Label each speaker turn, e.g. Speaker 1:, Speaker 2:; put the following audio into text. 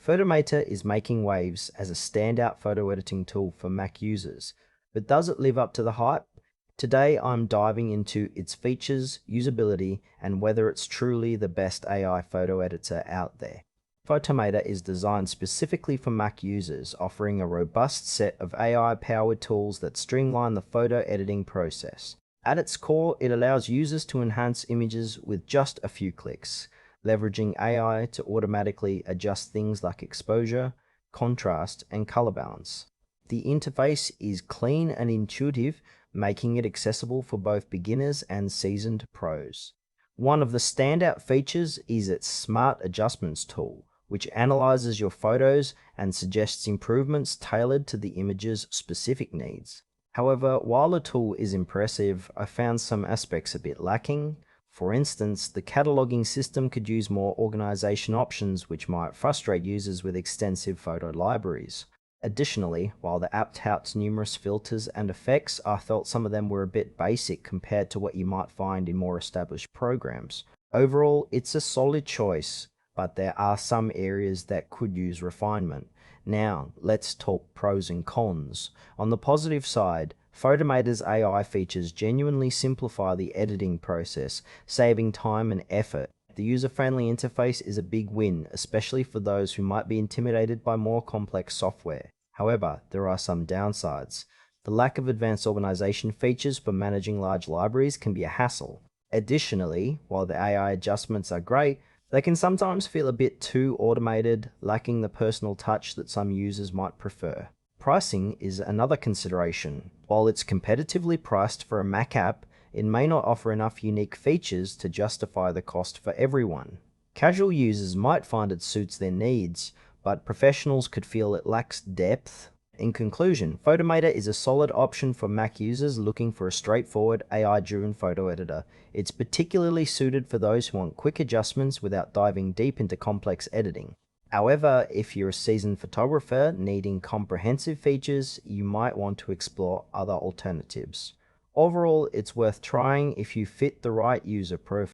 Speaker 1: Photomator is making waves as a standout photo editing tool for Mac users, but does it live up to the hype? Today I'm diving into its features, usability, and whether it's truly the best AI photo editor out there. Photomator is designed specifically for Mac users, offering a robust set of AI-powered tools that streamline the photo editing process. At its core, it allows users to enhance images with just a few clicks, leveraging AI to automatically adjust things like exposure, contrast, and color balance. The interface is clean and intuitive, making it accessible for both beginners and seasoned pros. One of the standout features is its Smart Adjustments tool, which analyzes your photos and suggests improvements tailored to the image's specific needs. However, while the tool is impressive, I found some aspects a bit lacking. For instance, the cataloging system could use more organization options, which might frustrate users with extensive photo libraries. Additionally, while the app touts numerous filters and effects, I felt some of them were a bit basic compared to what you might find in more established programs. Overall, it's a solid choice, but there are some areas that could use refinement. Now, let's talk pros and cons. On the positive side, Photomator's AI features genuinely simplify the editing process, saving time and effort. The user-friendly interface is a big win, especially for those who might be intimidated by more complex software. However, there are some downsides. The lack of advanced organization features for managing large libraries can be a hassle. Additionally, while the AI adjustments are great, they can sometimes feel a bit too automated, lacking the personal touch that some users might prefer. Pricing is another consideration. While it's competitively priced for a Mac app, it may not offer enough unique features to justify the cost for everyone. Casual users might find it suits their needs, but professionals could feel it lacks depth. In conclusion, Photomator is a solid option for Mac users looking for a straightforward AI-driven photo editor. It's particularly suited for those who want quick adjustments without diving deep into complex editing. However, if you're a seasoned photographer needing comprehensive features, you might want to explore other alternatives. Overall, it's worth trying if you fit the right user profile.